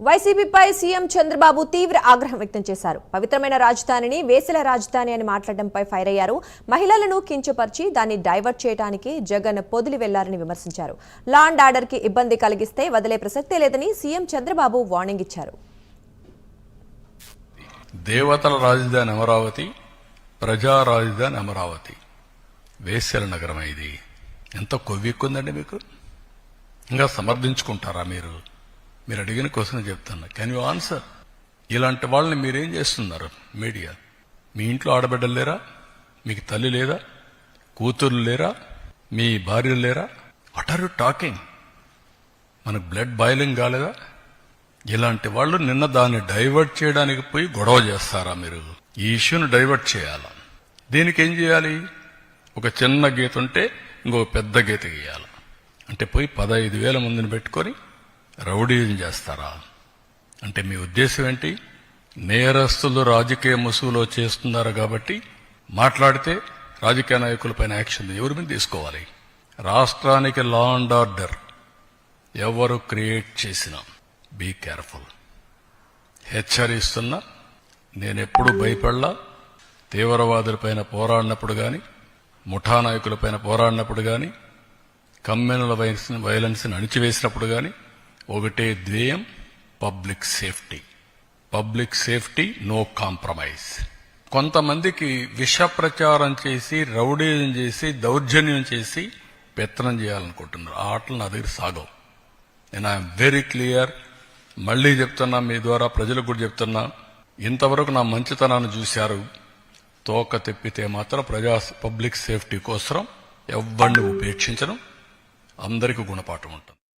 వైసీపీపై CM Chandrababu తీవ్ర ఆగ్రహం వ్యక్తం చేశారు. పవిత్రమైన రాజధానిని వేసల రాజధాని అని మాట్లాడడంపై ఫైర్ అయ్యారు. మహిళలను కించపరిచి దాన్ని డైవర్ట్ చేయడానికి జగన్ పొదిలి వెళ్లారని విమర్శించారు. లా అండ్ ఆర్డర్ కి ఇబ్బంది కలిగిస్తే వదిలే ప్రసక్తే లేదని సీఎం చంద్రబాబు వార్నింగ్ ఇచ్చారు. దేవతల రాజధాని అమరావతి, ప్రజా రాజధాని అమరావతి, వేసల నగరం. ఇది ఎంత కొవ్వెక్కుందండి మీకు? ఇంకా సమర్థించుకుంటారా మీరు? మీరు అడిగిన క్వశ్చన్ చెప్తున్నా. Can you answer? ఇలాంటి వాళ్ళని మీరేం చేస్తున్నారు? మీడియా, మీ ఇంట్లో ఆడబిడ్డలు లేరా? మీకు తల్లి లేదా? కూతుర్లు లేరా? మీ భార్యలు లేరా? What are you talking? మనకు బ్లడ్ బాయిలింగ్ కాలేదా? ఇలాంటి వాళ్ళు నిన్న దాన్ని డైవర్ట్ చేయడానికి పోయి గొడవ చేస్తారా మీరు? ఈ ఇష్యూను డైవర్ట్ చేయాలా? దీనికి ఏం చేయాలి? ఒక చిన్న గీత ఉంటే ఇంకో పెద్ద గీత గీయాలి. అంటే పోయి 15,000 మందిని పెట్టుకొని రౌడీజం చేస్తారా? అంటే మీ ఉద్దేశం ఏంటి? నేరస్తులు రాజకీయ ముసుగులో చేస్తున్నారు కాబట్టి మాట్లాడితే రాజకీయ నాయకులపైన యాక్షన్ ఎవరి మీద తీసుకోవాలి? రాష్ట్రానికి లా అండ్ ఆర్డర్ ఎవరు క్రియేట్ చేసినా బీ కేర్ఫుల్. హెచ్చరిస్తున్నా. నేనెప్పుడు భయపడలా. తీవ్రవాదులపైన పోరాడినప్పుడు కానీ, ముఠా నాయకులపైన పోరాడినప్పుడు కానీ, కమ్యూనల్ వైలెన్స్ని అణిచివేసినప్పుడు కానీ ఒకటే ధ్యేయం, public safety. Public safety, no compromise. కొంతమందికి విష ప్రచారం చేసి, రౌడీజం చేసి, దౌర్జన్యం చేసి పెత్తనం చేయాలనుకుంటున్నారు. ఆ ఆటలు నా దగ్గర సాగవు. నేను ఐఎమ్ వెరీ క్లియర్. మళ్లీ చెప్తున్నా, మీ ద్వారా ప్రజలకు కూడా చెప్తున్నా, ఇంతవరకు నా మంచితనాన్ని చూశారు. తోక తెప్పితే మాత్రం పబ్లిక్ సేఫ్టీ కోసం ఎవరిని ఉపేక్షించడం. అందరికీ గుణపాఠం ఉంటుంది.